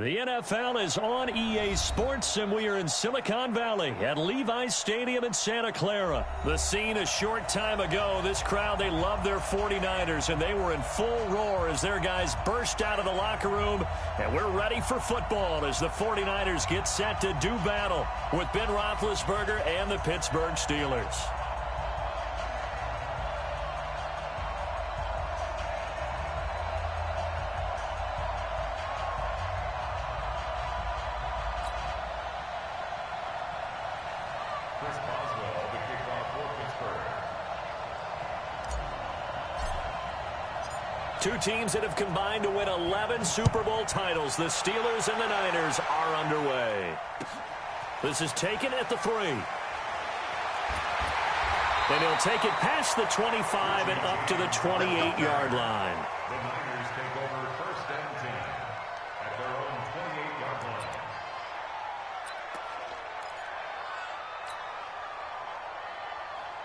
The NFL is on EA Sports, and we are in Silicon Valley at Levi's Stadium in Santa Clara. The scene a short time ago, this crowd, they love their 49ers, and they were in full roar as their guys burst out of the locker room. And we're ready for football as the 49ers get set to do battle with Ben Roethlisberger and the Pittsburgh Steelers. Two teams that have combined to win 11 Super Bowl titles. The Steelers and the Niners are underway. This is taken at the 3. And he'll take it past the 25 and up to the 28-yard line. The Niners take over first and 10 at their own 28-yard line.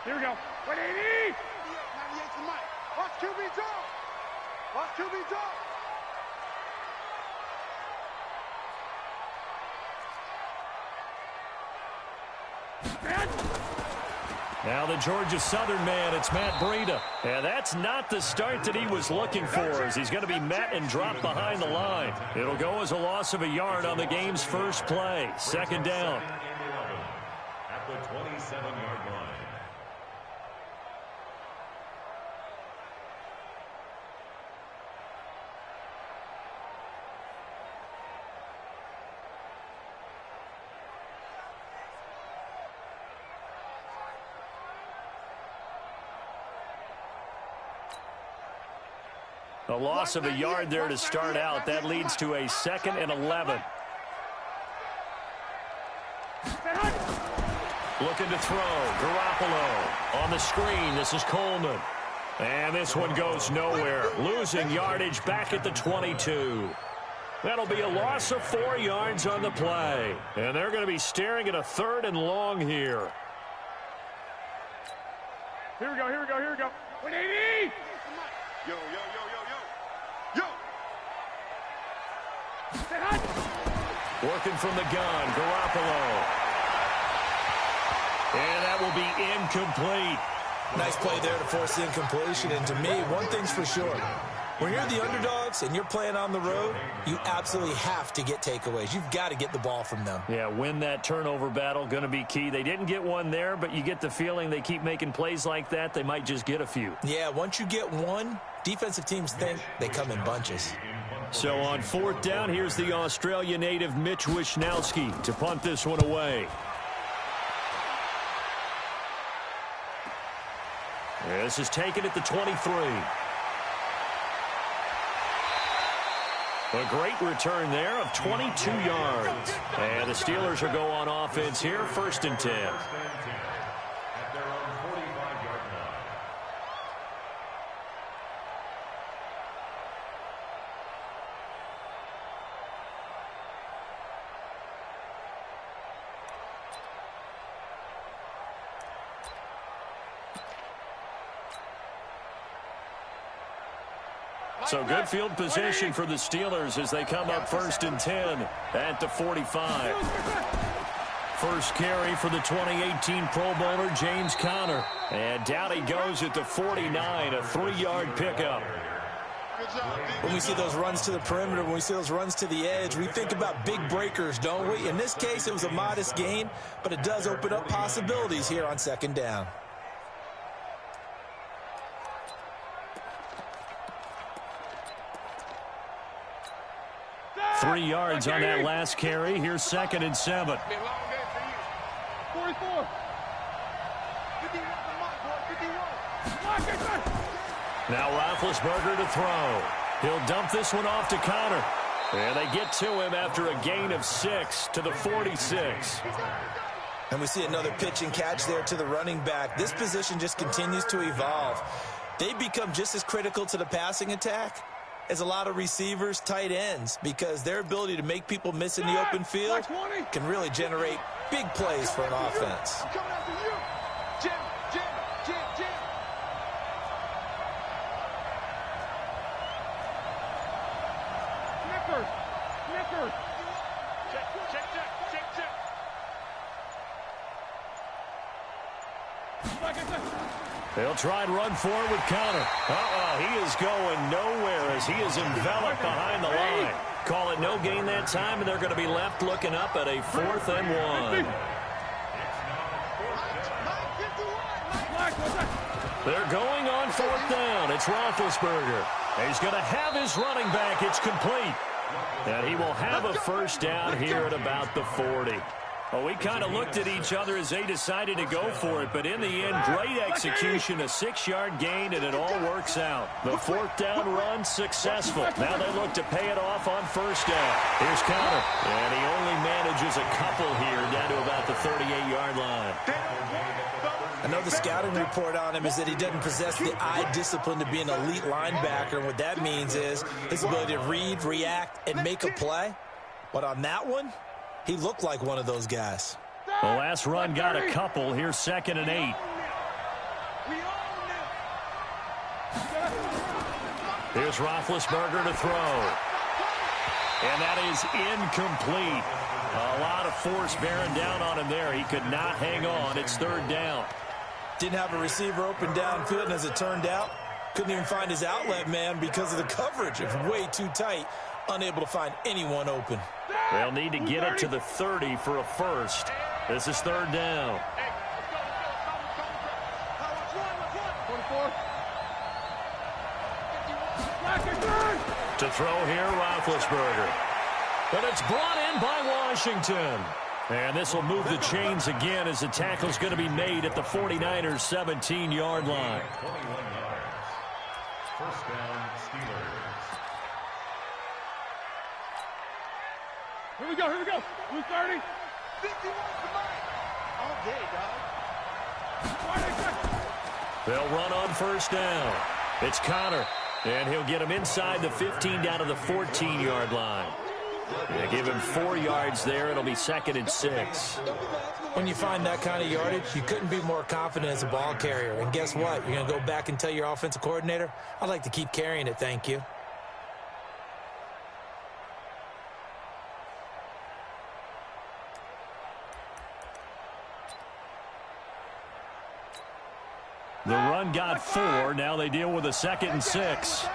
Here we go. 180! 98 to Mike. Watch QB draw. Watch QB draw. Now the Georgia Southern man, it's Matt Breida. And that's not the start that he was looking for, as he's going to be met and dropped behind the line. It'll go as a loss of a yard on the game's first play. Second down. At the 27-yard line. A loss of a yard there to start out. That leads to a 2nd and 11. Looking to throw. Garoppolo on the screen. This is Coleman. And this one goes nowhere. Losing yardage back at the 22. That'll be a loss of 4 yards on the play. And they're going to be staring at a 3rd and long here. Here we go, here we go, here we go. 180! Yo, yo, yo, yo, yo. Yo! Working from the gun, Garoppolo. And that will be incomplete. Nice play there to force the incompletion. And to me, one thing's for sure. When you're the underdogs and you're playing on the road, you absolutely have to get takeaways. You've got to get the ball from them. Yeah, win that turnover battle, going to be key. They didn't get one there, but you get the feeling they keep making plays like that, they might just get a few. Yeah, once you get one, defensive teams think they come in bunches. So on 4th down, here's the Australia native Mitch Wishnowsky to punt this one away. This is taken at the 23. A great return there of 22 yards. And the Steelers will go on offense here, 1st and 10. At their own 45-yard line. So good field position for the Steelers as they come up 1st and 10 at the 45. First carry for the 2018 Pro Bowler, James Conner. And down he goes at the 49, a 3-yard pickup. When we see those runs to the perimeter, when we see those runs to the edge, we think about big breakers, don't we? In this case, it was a modest gain, but it does open up possibilities here on 2nd down. Three yards on that last carry. Here's 2nd and 7. 44. Now Roethlisberger to throw. He'll dump this one off to Conner. And they get to him after a gain of 6 to the 46. And we see another pitch and catch there to the running back. This position just continues to evolve. They become just as critical to the passing attack as a lot of receivers, tight ends, because their ability to make people miss in the open field can really generate big plays for an offense. Snickers! They'll try and run forward with Conner. He is going nowhere as he is enveloped behind the line. Call it no gain that time, and they're going to be left looking up at a 4th and 1. They're going on 4th down. It's Roethlisberger. He's going to have his running back. It's complete. And he will have a first down here at about the 40. Well, we kind of looked at each other as they decided to go for it, but in the end, great execution, a 6-yard gain, and it all works out. The 4th down run successful. Now they look to pay it off on 1st down. Here's Conner, and he only manages a couple here down to about the 38-yard line. I know the scouting report on him is that he doesn't possess the eye discipline to be an elite linebacker, and what that means is his ability to read, react, and make a play. But on that one, he looked like one of those guys. The last run got a couple. Here's 2nd and 8. Here's Roethlisberger to throw. And that is incomplete. A lot of force bearing down on him there. He could not hang on. It's 3rd down. Didn't have a receiver open downfield, and as it turned out, couldn't even find his outlet man because of the coverage. It was way too tight, unable to find anyone open. They'll need to get it to the 30 for a first. This is 3rd down. To throw here, Roethlisberger. But it's brought in by Washington. And this will move the chains again as the tackle's going to be made at the 49ers' 17-yard line. 21 yards. First down, Steelers. Here we go, here we go. 230. 51 all day, dog. They'll run on 1st down. It's Conner, and he'll get him inside the 15 down to the 14-yard line. They give him 4 yards there. It'll be 2nd and 6. When you find that kind of yardage, you couldn't be more confident as a ball carrier. And guess what? You're going to go back and tell your offensive coordinator, I'd like to keep carrying it, thank you. The run got 4. Now they deal with a 2nd and 6.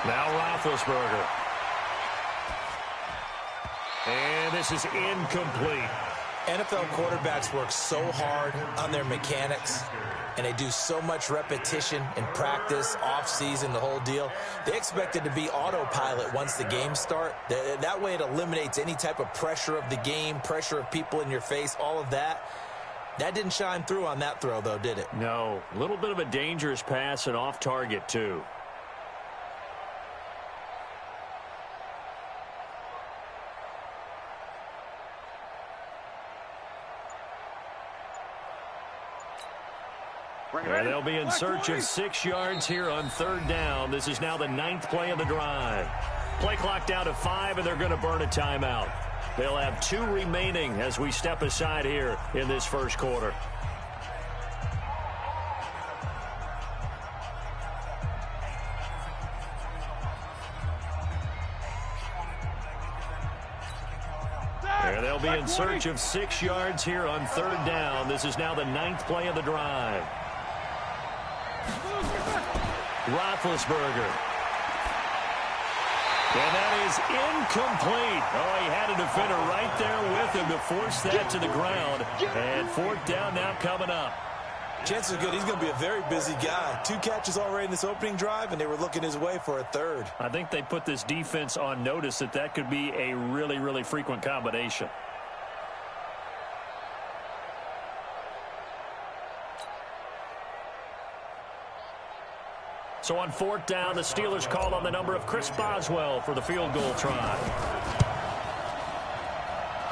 Now Roethlisberger. And this is incomplete. NFL quarterbacks work so hard on their mechanics, and they do so much repetition in practice, off-season, the whole deal. They expect it to be autopilot once the games start. That way it eliminates any type of pressure of the game, pressure of people in your face, all of that. That didn't shine through on that throw, though, did it? No. A little bit of a dangerous pass and off target, too. And they'll be in search of 6 yards here on 3rd down. This is now the 9th play of the drive. Play clock down to 5, and they're going to burn a timeout. They'll have 2 remaining as we step aside here in this first quarter. And they'll be in search of 6 yards here on 3rd down. This is now the 9th play of the drive. Roethlisberger. And that is incomplete. Oh, he had a defender right there with him to force that to the ground. And 4th down now coming up. Chances are good he's going to be a very busy guy. 2 catches already in this opening drive, and they were looking his way for a 3rd. I think they put this defense on notice that that could be a really, really frequent combination. So on 4th down, the Steelers call on the number of Chris Boswell for the field goal try.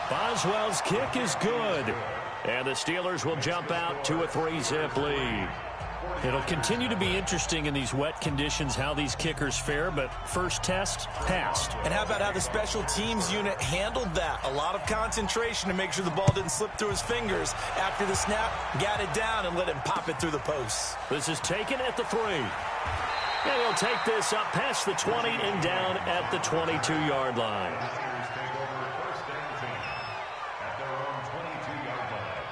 Boswell's kick is good. And the Steelers will jump out to a 3-zip lead. It'll continue to be interesting in these wet conditions how these kickers fare, but first test, passed. And how about how the special teams unit handled that? A lot of concentration to make sure the ball didn't slip through his fingers. After the snap, got it down and let him pop it through the posts. This is taken at the 3. And he'll take this up past the 20 and down at the 22-yard line. Take over first and 10 at their own 22-yard line.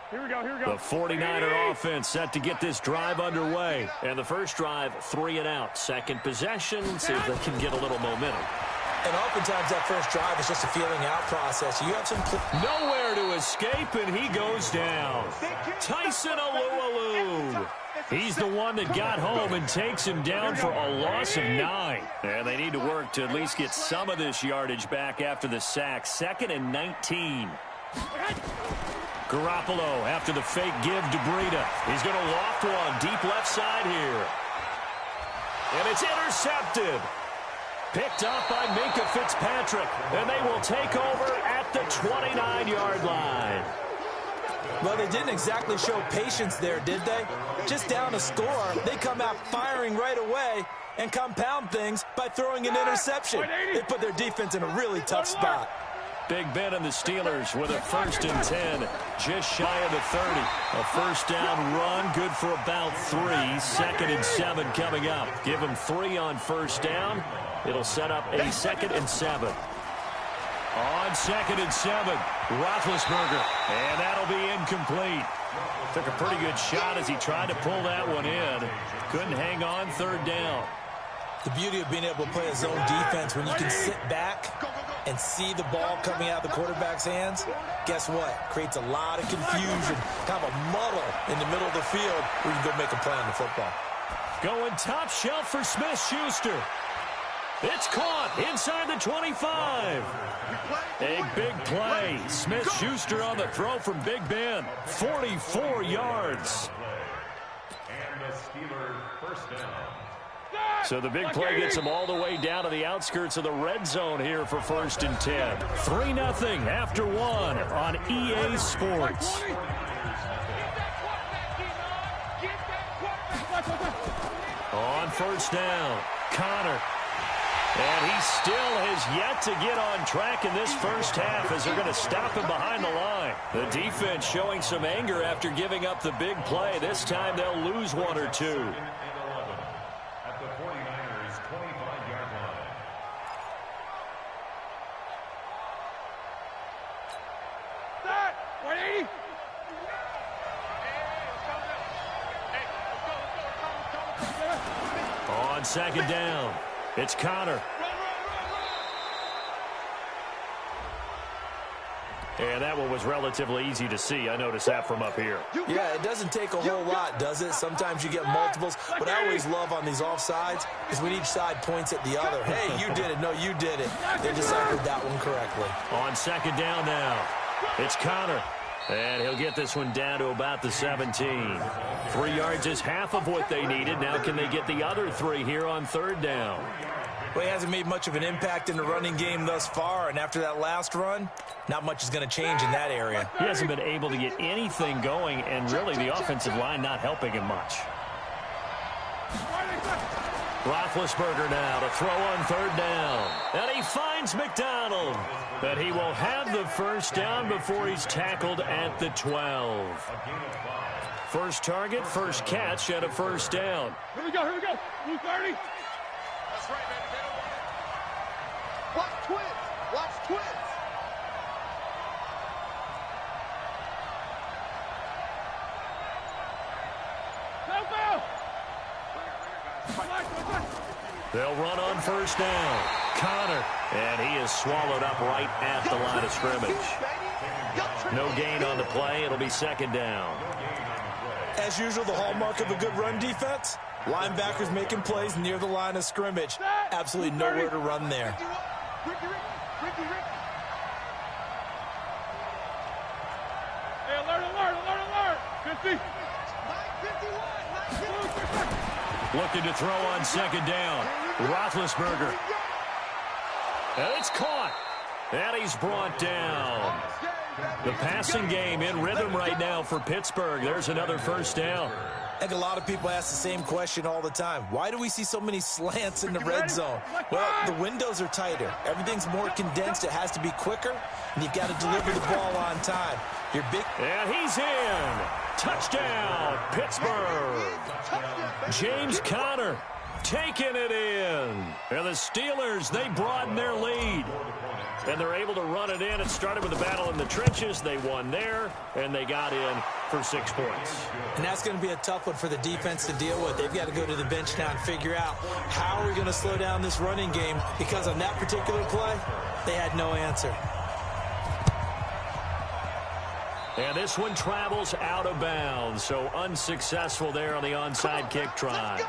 Here we go, here we go. The 49er offense set to get this drive underway. And the first drive, 3 and out. Second possession, see if they can get a little momentum. And oftentimes that first drive is just a feeling out process. You have some... Nowhere to escape, and he goes down. Tyson Alualu. He's the one that got home and takes him down for a loss of 9. And they need to work to at least get some of this yardage back after the sack. 2nd and 19. Garoppolo after the fake give to Breida. He's going to loft one deep left side here. And it's intercepted. Picked up by Minkah Fitzpatrick. And they will take over at the 29-yard line. Well, they didn't exactly show patience there, did they? Just down a score, they come out firing right away and compound things by throwing an interception. They put their defense in a really tough spot. Big Ben and the Steelers with a 1st and 10, just shy of the 30. A first down run, good for about 3. 2nd and 7 coming up. Give them 3 on first down. It'll set up a 2nd and 7. On 2nd and 7, Roethlisberger, and that'll be incomplete. Took a pretty good shot as he tried to pull that one in. Couldn't hang on 3rd down. The beauty of being able to play a zone defense when you can sit back and see the ball coming out of the quarterback's hands, guess what? Creates a lot of confusion, kind of a muddle in the middle of the field where you can go make a play on the football. Going top shelf for Smith-Schuster. It's caught inside the 25. A big play. Smith-Schuster on the throw from Big Ben. 44 yards. And the Steelers first down. So the big play gets them all the way down to the outskirts of the red zone here for 1st and 10. 3-0 after 1 on EA Sports. On first down, Connor. And he still has yet to get on track in this first half as they're going to stop him behind the line. The defense showing some anger after giving up the big play. This time they'll lose 1 or 2. At the 49ers 25-yard line. Set! 180! On 2nd down, it's Connor. And that one was relatively easy to see. I noticed that from up here. Yeah, it doesn't take a whole lot, does it? Sometimes you get multiples. What I always love on these offsides is when each side points at the other. Hey, you did it. No, you did it. They deciphered that one correctly. On 2nd down now, it's Connor. And he'll get this one down to about the 17. 3 yards is half of what they needed. Now can they get the other 3 here on 3rd down? Well, he hasn't made much of an impact in the running game thus far, and after that last run, not much is going to change in that area. He hasn't been able to get anything going, and really the offensive line not helping him much. Roethlisberger now to throw on 3rd down. And he finds McDonald. But he will have the first down before he's tackled at the 12. First target, first catch, and a first down. Here we go, here we go. Blue 30. That's right, baby. They don't want it. Watch twins. Watch twins. They'll run on first down. Connor, and he is swallowed up right at the line of scrimmage. No gain on the play. It'll be 2nd down. As usual, the hallmark of a good run defense, linebackers making plays near the line of scrimmage. Absolutely nowhere to run there. Hey, alert. 50. Looking to throw on 2nd down. Roethlisberger. And it's caught. And he's brought down. The passing game in rhythm right now for Pittsburgh. There's another first down. I think a lot of people ask the same question all the time. Why do we see so many slants in the red zone? Well, the windows are tighter. Everything's more condensed. It has to be quicker, and you've got to deliver the ball on time. And he's in. Touchdown, Pittsburgh. James Conner taking it in. And the Steelers, they broaden their lead. And they're able to run it in. It started with a battle in the trenches. They won there, and they got in for 6 points. And that's going to be a tough one for the defense to deal with. They've got to go to the bench now and figure out how are we going to slow down this running game, because on that particular play, they had no answer. And this one travels out of bounds, so unsuccessful there on the onside kick try.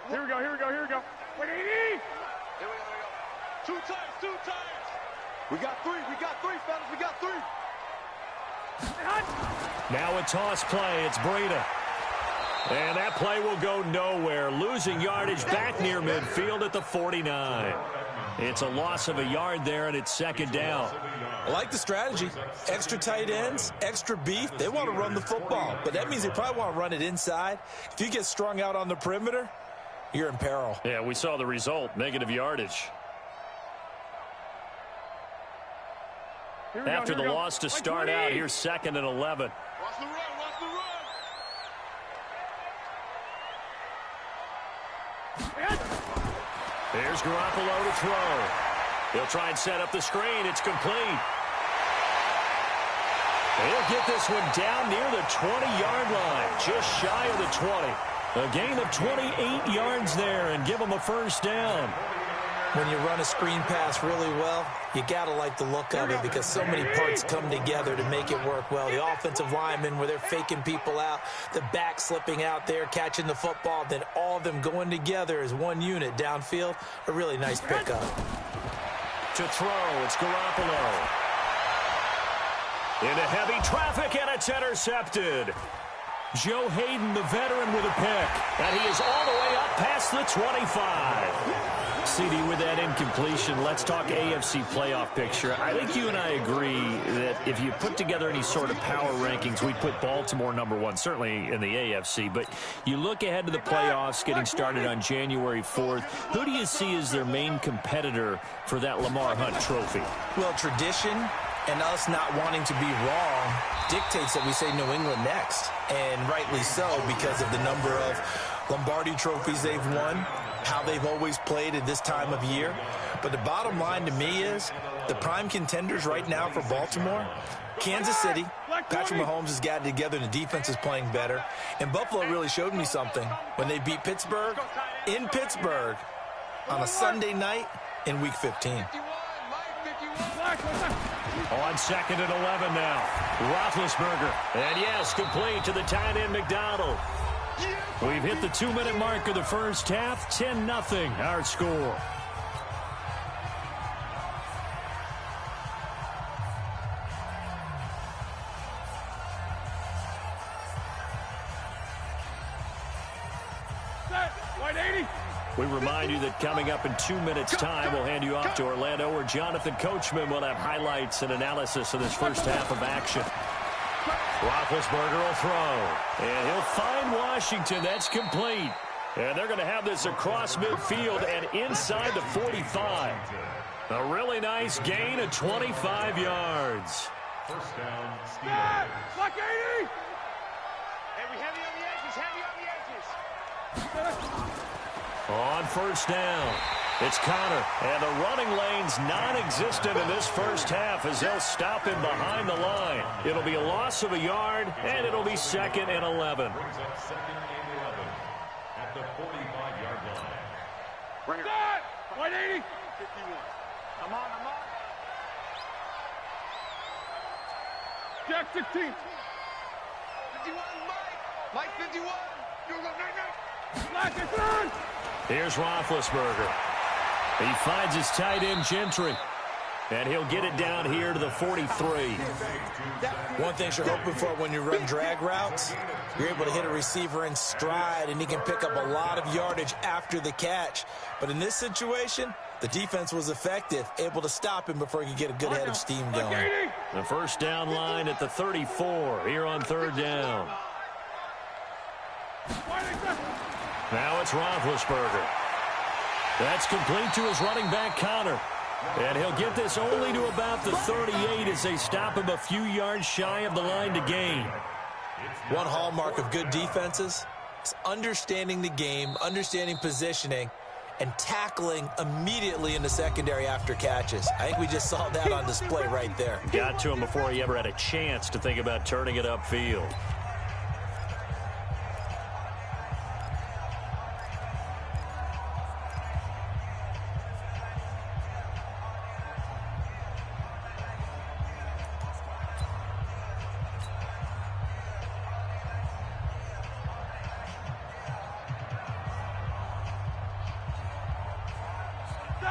Here we go. Wait, 80! Here we go. 2 times. We got three, fellas. We got 3. Now a toss play. It's Breida. And that play will go nowhere. Losing yardage back near midfield at the 49. It's a loss of a yard there, and it's second down. I like the strategy. Extra tight ends, extra beef. They want to run the football, but that means they probably want to run it inside. If you get strung out on the perimeter, you're in peril. Yeah, we saw the result, negative yardage. After the loss to start out, here's 2nd and 11. Watch the run. Here's Garoppolo to throw. He'll try and set up the screen. It's complete. He'll get this one down near the 20-yard line, just shy of the 20. A gain of 28 yards there and give him a first down. When you run a screen pass really well, you got to like the look of it, because so many parts come together to make it work well. The offensive linemen, where they're faking people out, the back slipping out there, catching the football, then all of them going together as one unit downfield. A really nice pickup. To throw, it's Garoppolo. Into heavy traffic, and it's intercepted. Joe Hayden, the veteran, with a pick. And he is all the way up past the 25. CD, with that incompletion, let's talk AFC playoff picture. I think you and I agree that if you put together any sort of power rankings, we'd put Baltimore #1, certainly in the AFC. But you look ahead to the playoffs getting started on January 4th. Who do you see as their main competitor for that Lamar Hunt trophy? Well, tradition and us not wanting to be wrong dictates that we say New England next. And rightly so, because of the number of Lombardi trophies they've won, how they've always played at this time of year. But the bottom line to me is the prime contenders right now for Baltimore, Kansas City. Patrick Mahomes has gotten together and the defense is playing better. And Buffalo really showed me something when they beat Pittsburgh in Pittsburgh on a Sunday night in Week 15. On 2nd and 11 now. Roethlisberger. And yes, complete to the tight end McDonald. We've hit the 2-minute mark of the first half. 10-0 our score. We remind you that coming up in 2 minutes' time, we'll hand you off to Orlando, where Jonathan Coachman will have highlights and analysis of this first half of action. Roethlisberger will throw, and he'll find Washington. That's complete. And they're going to have this across midfield and inside the 45. A really nice gain of 25 yards. First down, Steelers. Like 80! Heavy on the edges. On first down, it's Conner. And the running lane's non-existent in this first half as they'll stop him behind the line. It'll be a loss of a yard, and it'll be 2nd and 11. Brings up 2nd and 11 at the 45-yard line. Bring it. 180! 51. I'm on. Jack 16. 51, Mike 51. You go, night. Black is on! Here's Roethlisberger. He finds his tight end, Gentry. And he'll get it down here to the 43. One thing you're hoping for when you run drag routes, you're able to hit a receiver in stride, and he can pick up a lot of yardage after the catch. But in this situation, the defense was effective, able to stop him before he could get a good head of steam going. The first down line at the 34 here on third down. Now it's Roethlisberger. That's complete to his running back, Connor. And he'll get this only to about the 38 as they stop him a few yards shy of the line to gain. One hallmark of good defenses is understanding the game, understanding positioning, and tackling immediately in the secondary after catches. I think we just saw that on display right there. Got to him before he ever had a chance to think about turning it upfield.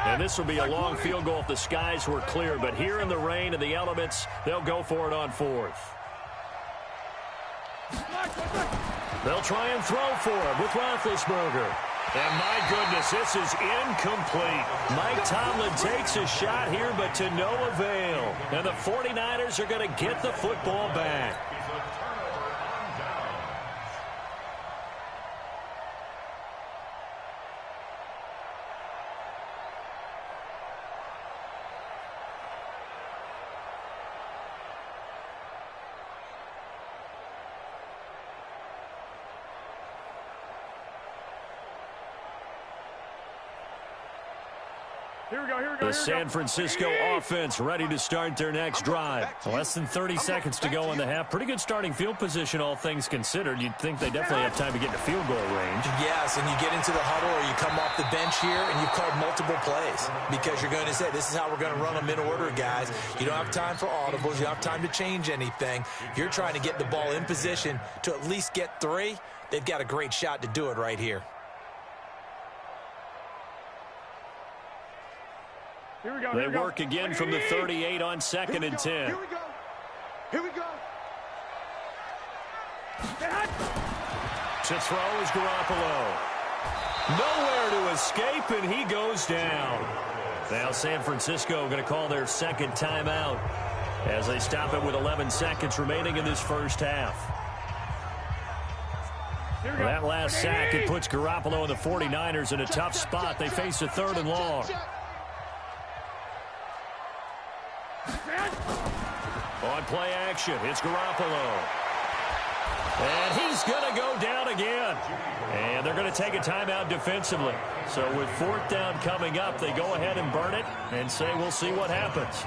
And this will be a long field goal if the skies were clear. But here in the rain and the elements, they'll go for it on fourth. They'll try and throw for him with Roethlisberger. And my goodness, this is incomplete. Mike Tomlin takes a shot here, but to no avail. And the 49ers are going to get the football back. The San Francisco offense ready to start their next drive. Less than 30 seconds to go in the half. Pretty good starting field position, all things considered. You'd think they definitely have time to get into field goal range. Yes, and you get into the huddle or you come off the bench here and you've called multiple plays because you're going to say, this is how we're going to run them in order, guys. You don't have time for audibles. You don't have time to change anything. You're trying to get the ball in position to at least get 3. They've got a great shot to do it right here. They work again from the 38 on 2nd and 10. Here we go. Here we go. To throw is Garoppolo. Nowhere to escape, and he goes down. Now San Francisco going to call their second timeout as they stop it with 11 seconds remaining in this first half. That last sack, it puts Garoppolo and the 49ers in a tough spot. They face a 3rd and long. On play action, it's Garoppolo. And he's going to go down again. And they're going to take a timeout defensively. So with 4th down coming up, they go ahead and burn it and say we'll see what happens.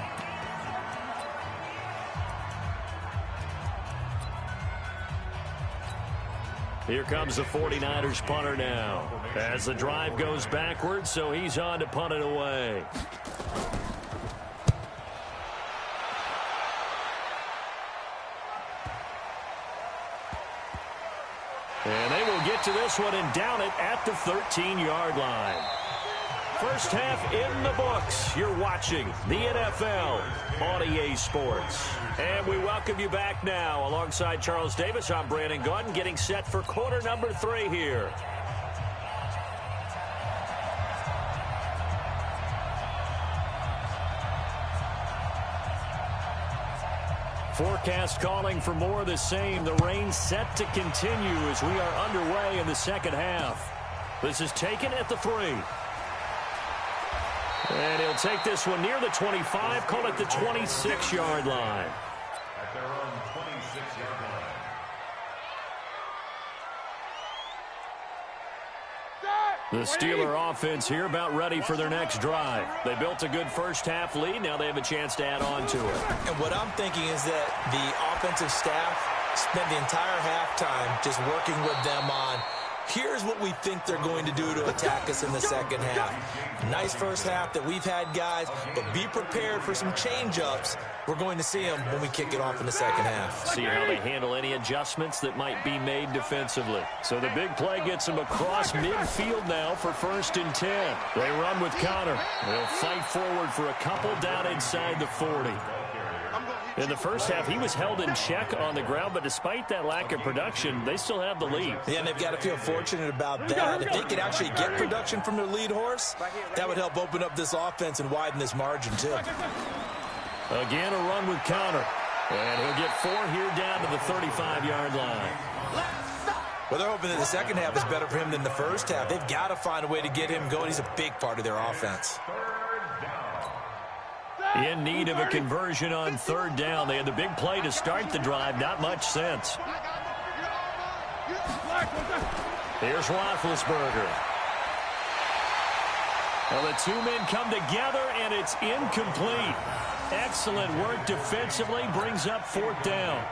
Here comes the 49ers punter now. As the drive goes backwards, so he's on to punt it away. And they will get to this one and down it at the 13-yard line. First half in the books. You're watching the NFL on EA Sports. And we welcome you back now. Alongside Charles Davis, I'm Brandon Gaudin, getting set for quarter number 3 here. Forecast calling for more of the same. The rain set to continue as we are underway in the second half. This is taken at the 3. And he'll take this one near the 25, call it the 26-yard line. At their own 26-yard line. The Steeler offense here about ready for their next drive. They built a good first-half lead. Now they have a chance to add on to it. And what I'm thinking is that the offensive staff spent the entire halftime just working with them on Here's what we think they're going to do to attack us in the second half. Nice first half that we've had, guys, but be prepared for some change-ups. We're going to see them when we kick it off in the second half. See how they handle any adjustments that might be made defensively. So the big play gets them across midfield now for 1st and 10. They run with Connor. They'll fight forward for a couple down inside the 40. In the first half, he was held in check on the ground, but despite that lack of production, they still have the lead. Yeah, and they've got to feel fortunate about that. If they could actually get production from their lead horse, that would help open up this offense and widen this margin, too. Again, a run with Connor. And he'll get 4 here down to the 35-yard line. Well, they're hoping that the second half is better for him than the first half. They've got to find a way to get him going. He's a big part of their offense. In need of a conversion on 3rd down. They had the big play to start the drive. Not much sense. Here's Roethlisberger. Well, the two men come together, and it's incomplete. Excellent work defensively. Brings up 4th down.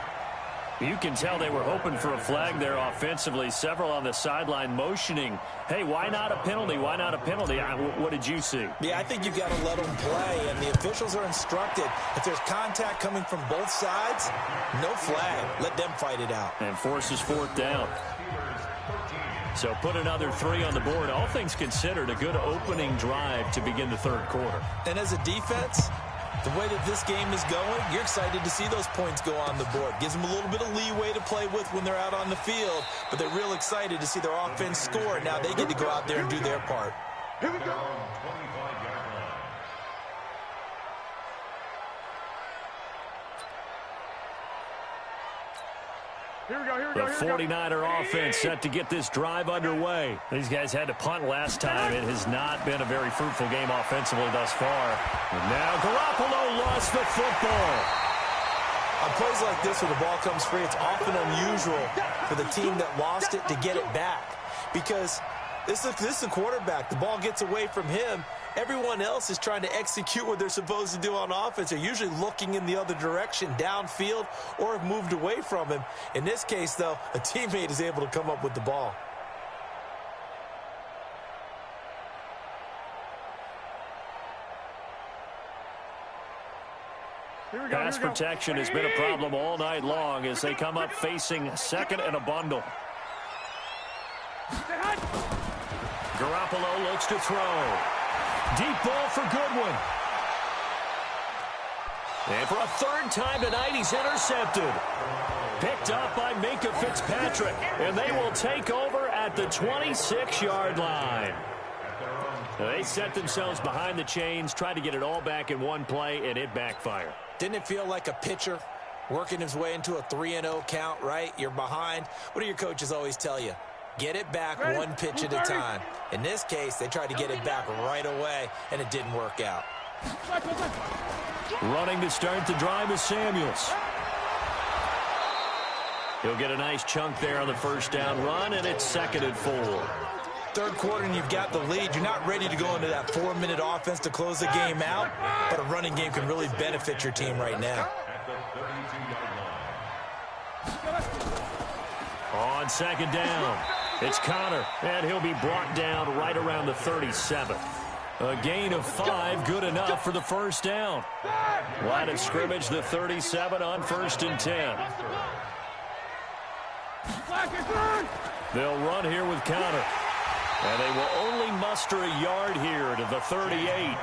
You can tell they were hoping for a flag there offensively. Several on the sideline motioning, hey, why not a penalty? Why not a penalty? What did you see? Yeah, I think you've got to let them play, and the officials are instructed. If there's contact coming from both sides, no flag. Let them fight it out. And forces 4th down. So put another 3 on the board. All things considered, a good opening drive to begin the 3rd quarter. And as a defense, the way that this game is going, you're excited to see those points go on the board. Gives them a little bit of leeway to play with when they're out on the field, but they're real excited to see their offense score. Now they get to go out there and do their part. Here we go. 25-yard line. The 49er offense set to get this drive underway. These guys had to punt last time. It has not been a very fruitful game offensively thus far. And now Garoppolo lost the football. On plays like this where the ball comes free, it's often unusual for the team that lost it to get it back. Because this is a quarterback. The ball gets away from him. Everyone else is trying to execute what they're supposed to do on offense. They're usually looking in the other direction, downfield, or have moved away from him. In this case, though, a teammate is able to come up with the ball. Pass protection has been a problem all night long as they come up facing 2nd and a bundle. Garoppolo looks to throw. Deep ball for Goodwin. And for a 3rd time tonight, he's intercepted. Picked up by Minkah Fitzpatrick. And they will take over at the 26-yard line. They set themselves behind the chains, tried to get it all back in one play, and it backfired. Didn't it feel like a pitcher working his way into a 3-0 count, right? You're behind. What do your coaches always tell you? Get it back one pitch at a time. In this case, they tried to get it back right away, and it didn't work out. Running to start the drive is Samuels. He'll get a nice chunk there on the 1st down run, and it's 2nd and 4. 3rd quarter, and you've got the lead. You're not ready to go into that 4-minute offense to close the game out, but a running game can really benefit your team right now. On 2nd down, it's Connor, and he'll be brought down right around the 37. A gain of 5, good enough for the 1st down. Line of scrimmage, the 37 on 1st and 10. They'll run here with Connor. And they will only muster a yard here to the 38.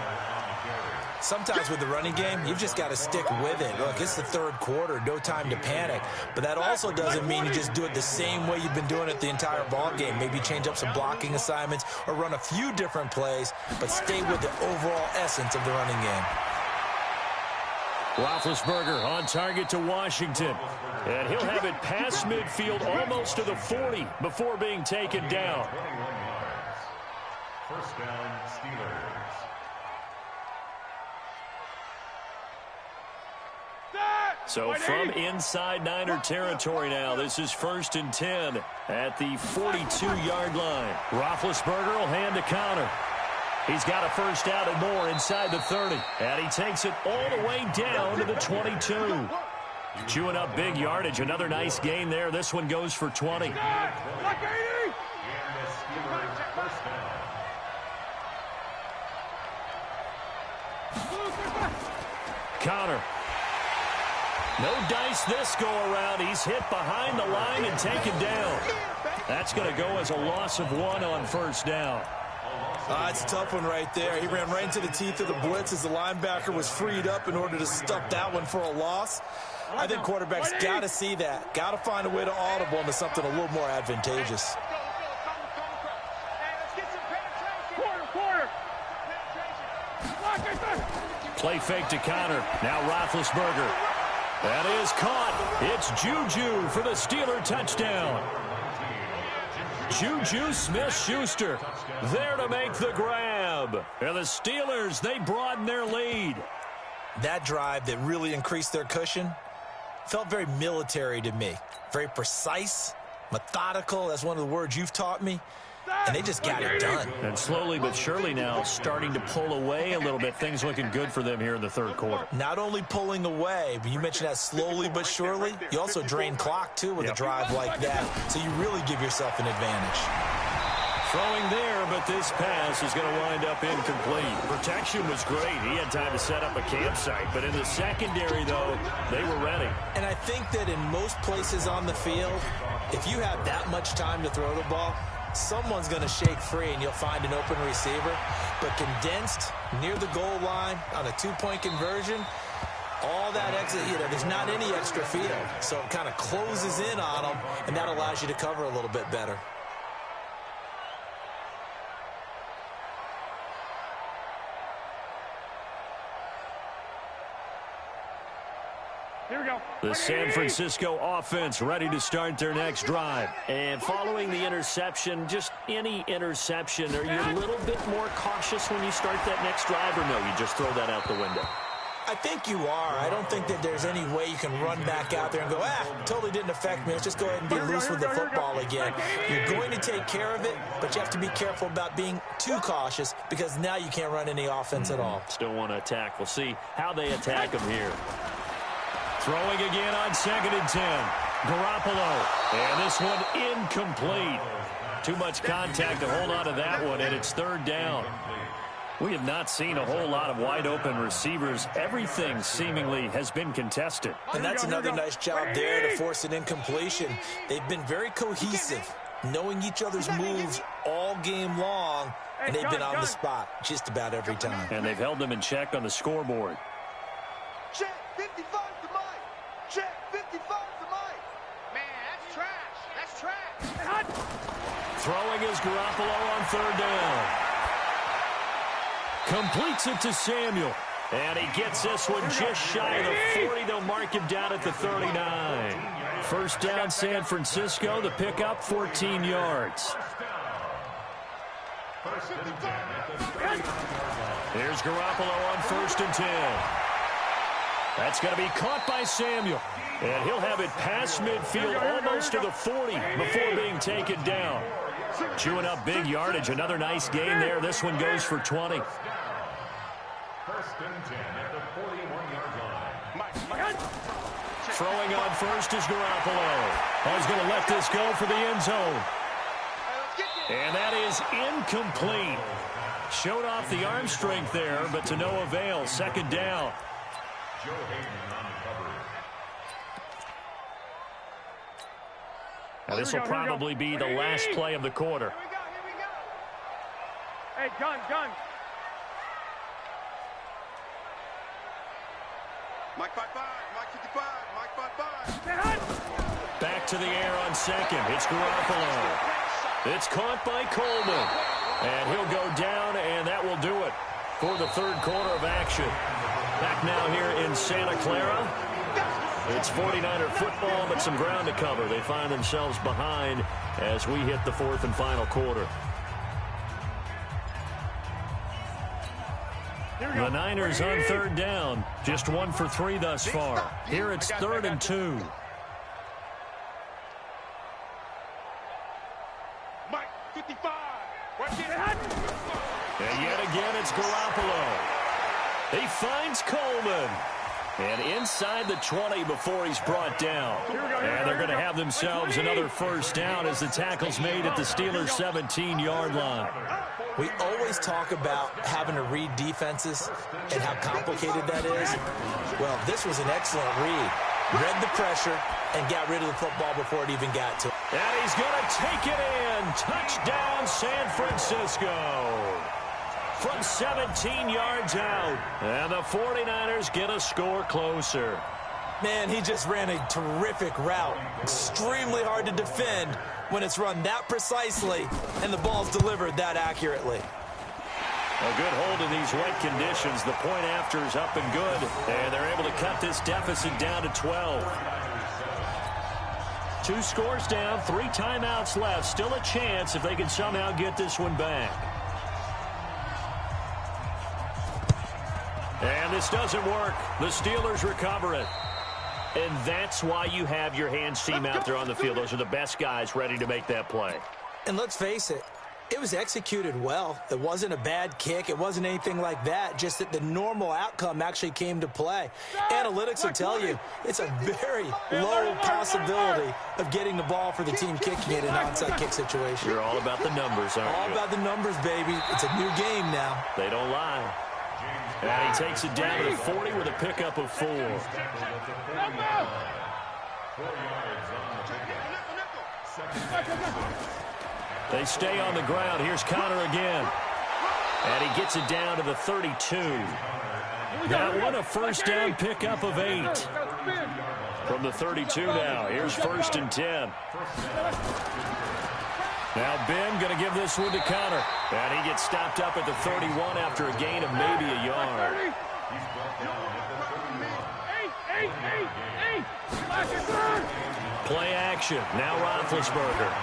Sometimes with the running game, you've just got to stick with it. Look, it's the 3rd quarter, no time to panic. But that also doesn't mean you just do it the same way you've been doing it the entire ball game. Maybe change up some blocking assignments or run a few different plays, but stay with the overall essence of the running game. Roethlisberger on target to Washington. And he'll have it past midfield almost to the 40 before being taken down. 1st down, Steelers. So from inside Niner territory now, this is 1st and 10 at the 42-yard line. Roethlisberger will hand to Connor. He's got a 1st down and more inside the 30. And he takes it all the way down to the 22. Chewing up big yardage. Another nice gain there. This one goes for 20. Connor. No dice this go around. He's hit behind the line and taken down. That's going to go as a loss of 1 on first down. It's a tough one right there. He ran right into the teeth of the blitz as the linebacker was freed up in order to stuff that one for a loss. I think quarterbacks got to see that. Got to find a way to audible into something a little more advantageous. Play fake to Connor. Now Roethlisberger. That is caught. It's Juju for the Steeler touchdown. Juju Smith-Schuster there to make the grab. And the Steelers, they broaden their lead. That drive that really increased their cushion felt very military to me. Very precise, methodical. That's one of the words you've taught me. And they just got it done. And slowly but surely now starting to pull away a little bit. Things looking good for them here in the third quarter. Not only pulling away, but you mentioned that slowly but surely. You also drain clock, too, with a drive like that. So you really give yourself an advantage. Throwing there, but this pass is going to wind up incomplete. Protection was great. He had time to set up a campsite. But in the secondary, though, they were ready. And I think that in most places on the field, if you have that much time to throw the ball, someone's going to shake free and you'll find an open receiver. But condensed near the goal line on a two-point conversion, all that exit, there's not any extra field. So it kind of closes in on them, and that allows you to cover a little bit better. Here we go. The San Francisco offense ready to start their next drive. And following the interception, just any interception, are you a little bit more cautious when you start that next drive, or no, you just throw that out the window? I think you are. I don't think that there's any way you can run back out there and go, totally didn't affect me. Let's just go ahead and be loose with the football again. You're going to take care of it, but you have to be careful about being too cautious because now you can't run any offense at all. Still want to attack. We'll see how they attack them here. Throwing again on 2nd and 10. Garoppolo. And this one incomplete. Too much contact to hold on to that one, and it's 3rd down. We have not seen a whole lot of wide-open receivers. Everything seemingly has been contested. And that's another nice job there to force an incompletion. They've been very cohesive, knowing each other's moves all game long, and they've been on the spot just about every time. And they've held them in check on the scoreboard. Check 55 to Mike. Check 55 to Mike. Man, that's trash. That's trash. Throwing is Garoppolo on 3rd down. Completes it to Samuel. And he gets this one just shy of the 40. They'll mark him down at the 39. 1st down, San Francisco. The pickup, 14 yards. Here's Garoppolo on 1st and 10. That's going to be caught by Samuel. And he'll have it past midfield, almost to the 40 before being taken down. Chewing up big yardage. Another nice gain there. This one goes for 20. 1st and 10 at the 41-yard line. Throwing on 1st is Garoppolo. He's going to let this go for the end zone. And that is incomplete. Showed off the arm strength there, but to no avail. 2nd down. Joe Hayden on the cover. Now this will probably be the last play of the quarter. Here we go. Hey, gun. Mike 5-5, Mike 55, Mike 5-5. Back to the air on 2nd. It's Garoppolo. It's caught by Coleman. And he'll go down, and that will do it for the 3rd quarter of action. Back now here in Santa Clara. It's 49er football, but some ground to cover. They find themselves behind as we hit the 4th and final quarter. The Niners on 3rd down. Just 1 for 3 thus far. Here it's 3rd and 2. Mike 55. And yet again, it's Garoppolo. He finds Coleman. And inside the 20 before he's brought down. And they're going to have themselves another first down as the tackle's made at the Steelers' 17-yard line. We always talk about having to read defenses and how complicated that is. Well, this was an excellent read. Read the pressure and got rid of the football before it even got to him. And he's going to take it in. Touchdown, San Francisco. From 17 yards out. And the 49ers get a score closer. Man, he just ran a terrific route. Extremely hard to defend when it's run that precisely and the ball's delivered that accurately. A good hold in these wet conditions. The point after is up and good. And they're able to cut this deficit down to 12. 2 scores down, 3 timeouts left. Still a chance if they can somehow get this one back. And this doesn't work. The Steelers recover it. And that's why you have your hands team out there on the field. Those are the best guys ready to make that play. And let's face it, it was executed well. It wasn't a bad kick. It wasn't anything like that. Just that the normal outcome actually came to play. Analytics will tell you it's a very low possibility of getting the ball for the team kicking it in an onside kick situation. You're all about the numbers, aren't you? All about the numbers, baby. It's a new game now. They don't lie. And he takes it down to the 40 with a pickup of 4. They stay on the ground. Here's Connor again. And he gets it down to the 32. That one a first down pickup of 8. From the 32 now. Here's 1st and 10. Now Ben going to give this one to Connor. And he gets stopped up at the 31 after a gain of maybe a yard. Play action. Now Roethlisberger.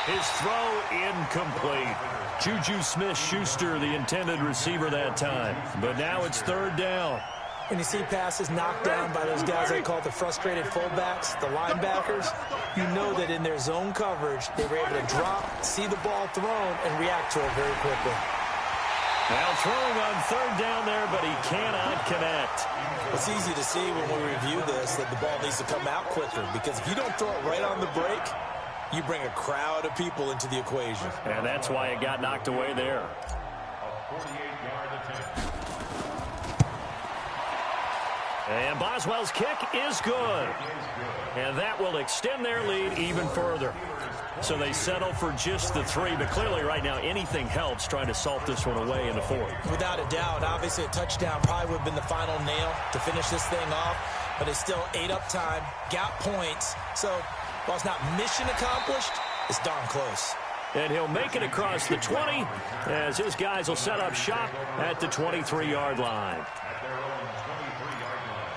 His throw incomplete. Juju Smith-Schuster, the intended receiver that time. But now it's 3rd down. When you see passes knocked down by those guys I call the frustrated fullbacks, the linebackers, you know that in their zone coverage, they were able to drop, see the ball thrown, and react to it very quickly. Now throwing on 3rd down there, but he cannot connect. It's easy to see when we review this that the ball needs to come out quicker, because if you don't throw it right on the break, you bring a crowd of people into the equation. And that's why it got knocked away there. A 48-yard attempt. And Boswell's kick is good. And that will extend their lead even further. So they settle for just the 3. But clearly right now anything helps trying to salt this one away in the 4th. Without a doubt, obviously a touchdown probably would have been the final nail to finish this thing off. But it's still ate up time, got points. So while it's not mission accomplished, it's darn close. And he'll make it across the 20 as his guys will set up shop at the 23-yard line. At their own 23-yard line.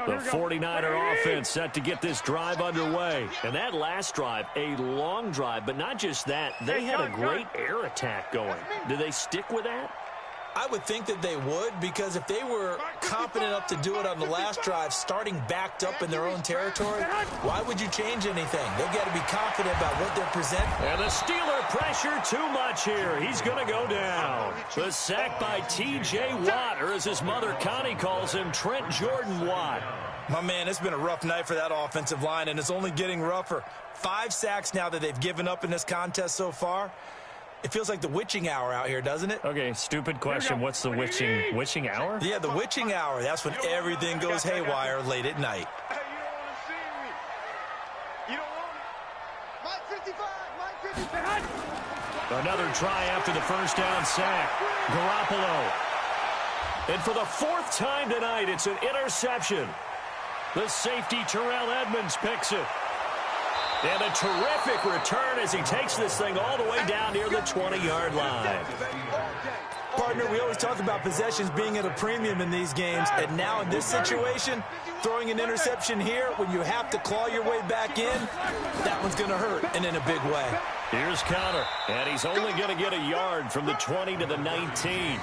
The 49er offense set to get this drive underway. And that last drive, a long drive, but not just that, they had a great air attack going. Do they stick with that? I would think that they would, because if they were confident enough to do it on the last drive, starting backed up in their own territory, why would you change anything? They've got to be confident about what they're presenting. And the Steeler pressure too much here. He's going to go down. The sack by T.J. Watt, or as his mother Connie calls him, Trent Jordan Watt. My man, it's been a rough night for that offensive line, and it's only getting rougher. 5 sacks now that they've given up in this contest so far. It feels like the witching hour out here, doesn't it? Okay, stupid question. What's the witching hour? Yeah, the witching hour. That's when everything goes haywire late at night. Hey, you don't want to see me. You don't want it. Mike 55, Mike 55. Another try after the first down sack. Garoppolo. And for the 4th time tonight, it's an interception. The safety Terrell Edmonds picks it. And a terrific return as he takes this thing all the way down near the 20-yard line. Partner, we always talk about possessions being at a premium in these games, and now in this situation, throwing an interception here when you have to claw your way back in, that one's going to hurt, and in a big way. Here's Connor, and he's only going to get a yard from the 20 to the 19.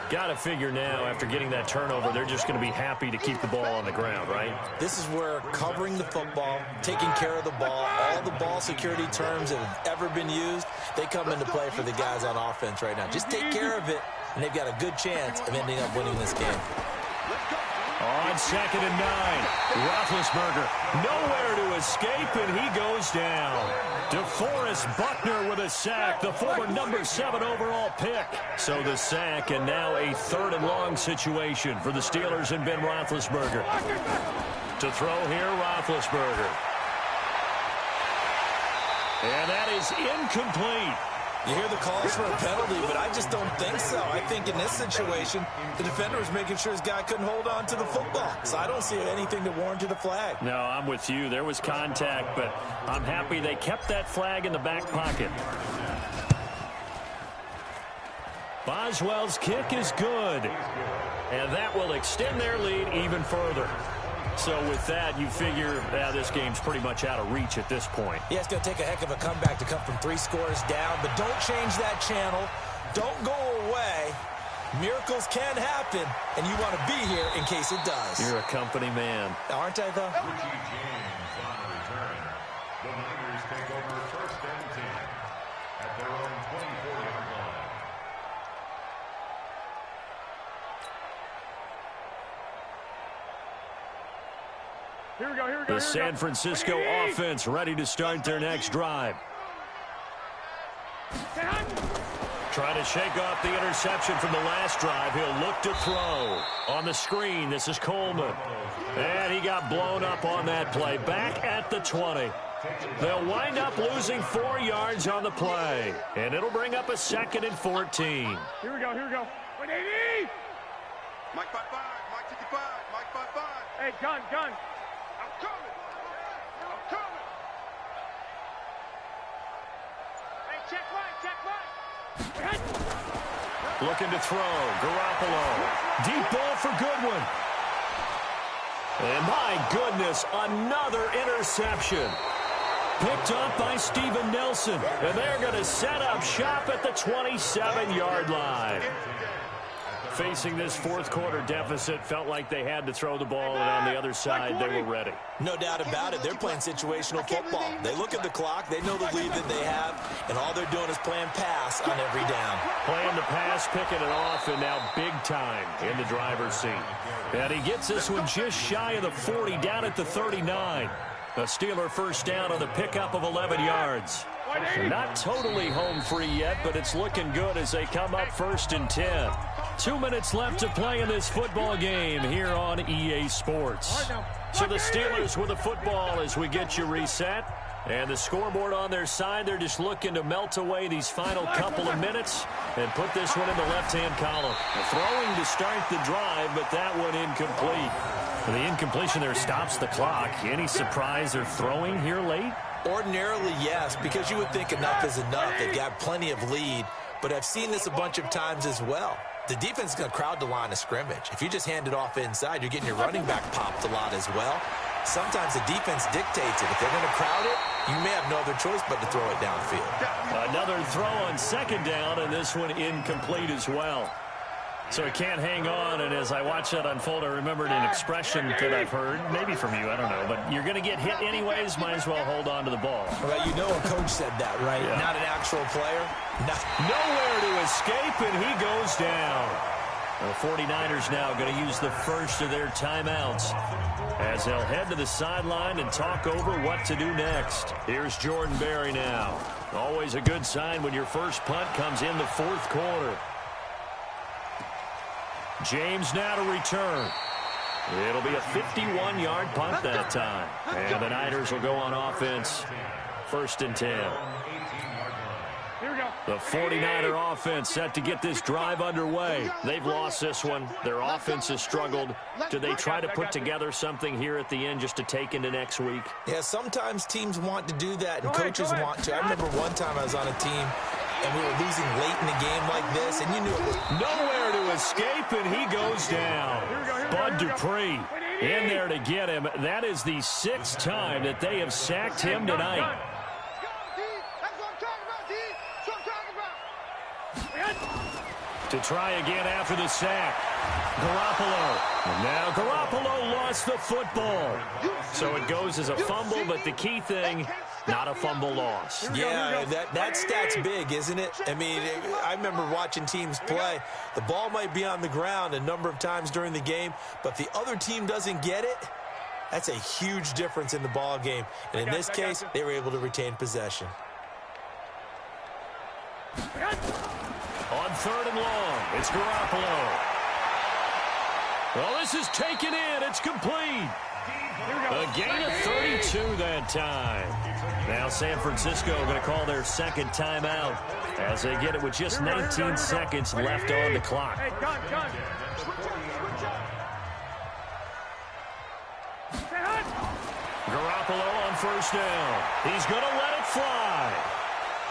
Got to figure now, after getting that turnover, they're just going to be happy to keep the ball on the ground, right? This is where covering the football, taking care of the ball, all the ball security terms that have ever been used, they come into play for the guys on offense right now. Just take care of it, and they've got a good chance of ending up winning this game. On 2nd and 9, Roethlisberger nowhere to escape, and he goes down. DeForest Buckner with a sack, the former number 7 overall pick. So the sack, and now a 3rd and long situation for the Steelers and Ben Roethlisberger. To throw here, Roethlisberger. And that is incomplete. You hear the calls for a penalty, but I just don't think so. I think in this situation, the defender was making sure his guy couldn't hold on to the football. So I don't see anything that warranted a flag. No, I'm with you. There was contact, but I'm happy they kept that flag in the back pocket. Boswell's kick is good. And that will extend their lead even further. So with that, you figure this game's pretty much out of reach at this point. Yeah, it's going to take a heck of a comeback to come from 3 scores down, but don't change that channel. Don't go away. Miracles can happen, and you want to be here in case it does. You're a company man. Aren't I, though? Richie James on the return. The Niners take over 1st and 10 at their own 24-yard line. Here we go, here we go. The San Francisco offense ready to start their next drive. Trying to shake off the interception from the last drive. He'll look to throw. On the screen, this is Coleman. And he got blown up on that play. Back at the 20. They'll wind up losing 4 yards on the play. And it'll bring up a 2nd and 14. Here we go, here we go. 180! Mike 5-5, Mike 55, Mike 5-5. Hey, gun. I'm coming. Hey, check right. Looking to throw. Garoppolo. Deep ball for Goodwin. And my goodness, another interception. Picked up by Steven Nelson. And they're going to set up shop at the 27-yard line. Facing this 4th quarter deficit, felt like they had to throw the ball, and on the other side, they were ready. No doubt about it. They're playing situational football. They look at the clock. They know the lead that they have, and all they're doing is playing pass on every down. Playing the pass, picking it off, and now big time in the driver's seat. And he gets this one just shy of the 40, down at the 39. A Steeler 1st down on the pickup of 11 yards. Not totally home free yet, but it's looking good as they come up 1st and 10. 2 minutes left to play in this football game here on EA Sports. So the Steelers with the football as we get you reset. And the scoreboard on their side, they're just looking to melt away these final couple of minutes and put this one in the left-hand column. Throwing to start the drive, but that one incomplete. The incompletion there stops the clock. Any surprise they're throwing here late? Ordinarily, yes, because you would think enough is enough. They've got plenty of lead, but I've seen this a bunch of times as well. The defense is going to crowd the line of scrimmage. If you just hand it off inside, you're getting your running back popped a lot as well. Sometimes the defense dictates it. If they're going to crowd it, you may have no other choice but to throw it downfield. Another throw on 2nd down, and this one incomplete as well. So it can't hang on, and as I watch that unfold, I remembered an expression that I've heard, maybe from you, I don't know, but you're going to get hit anyways, might as well hold on to the ball. Well, you know a coach said that, right? Yeah. Not an actual player. Nowhere to escape, and he goes down. The 49ers now going to use the first of their timeouts as they'll head to the sideline and talk over what to do next. Here's Jordan Berry now. Always a good sign when your first punt comes in the 4th quarter. James now to return. It'll be a 51-yard punt that time. And the Niners will go on offense. 1st and 10. Here we go. The 49er offense set to get this drive underway. They've lost this one. Their offense has struggled. Do they try to put together something here at the end just to take into next week? Yeah, sometimes teams want to do that, and coaches want to. I remember one time I was on a team, and we were losing late in the game like this, and you knew it was nowhere to escape, and he goes down. Bud Dupree in there to get him. That is the 6th time that they have sacked him tonight. To try again after the sack. Garoppolo. And now Garoppolo lost the football. So it goes as a fumble, but the key thing, not a fumble loss. Yeah, that stat's big, isn't it? I mean, I remember watching teams play. The ball might be on the ground a number of times during the game, but if the other team doesn't get it, that's a huge difference in the ball game. And in this case, they were able to retain possession. On 3rd and long, it's Garoppolo. Well, this is taken in. It's complete. A gain of 32 that time. Now San Francisco going to call their second timeout as they get it with just 19 seconds left on the clock. Hey, gun. Garoppolo on 1st down. He's going to let it fly.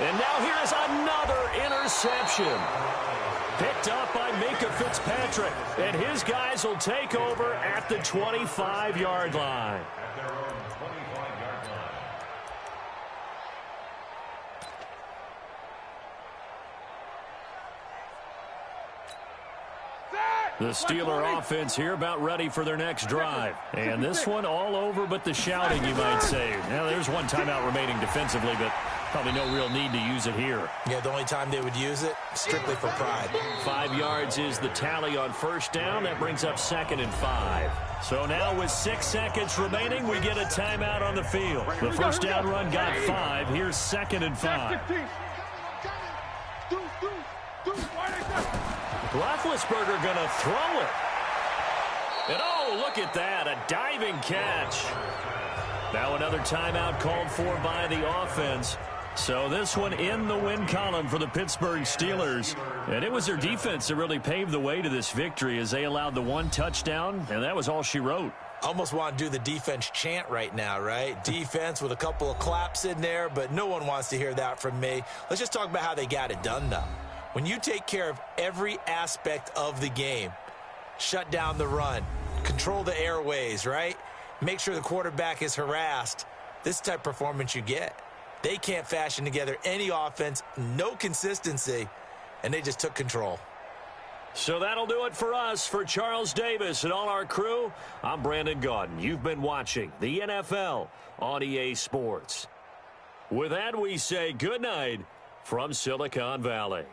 And now here's another interception. Picked up by Minkah Fitzpatrick. And his guys will take over at the 25-yard line. At their own 25-yard line. The Steeler offense here about ready for their next drive. And this one all over but the shouting, you might say. Now, there's one timeout remaining defensively, but probably no real need to use it here. Yeah, the only time they would use it, strictly for pride. 5 yards is the tally on 1st down. That brings up 2nd and 5. So now with 6 seconds remaining, we get a timeout on the field. The 1st down run got 5. Here's 2nd and 5. Roethlisberger going to throw it. And oh, look at that, a diving catch. Now another timeout called for by the offense. So this one in the win column for the Pittsburgh Steelers. And it was their defense that really paved the way to this victory as they allowed the 1 touchdown, and that was all she wrote. Almost want to do the defense chant right now, right? Defense with a couple of claps in there, but no one wants to hear that from me. Let's just talk about how they got it done, though. When you take care of every aspect of the game, shut down the run, control the airways, right? Make sure the quarterback is harassed. This type of performance you get. They can't fashion together any offense, no consistency, and they just took control. So that'll do it for us. For Charles Davis and all our crew, I'm Brandon Gaudin. You've been watching the NFL on EA Sports. With that, we say good night from Silicon Valley.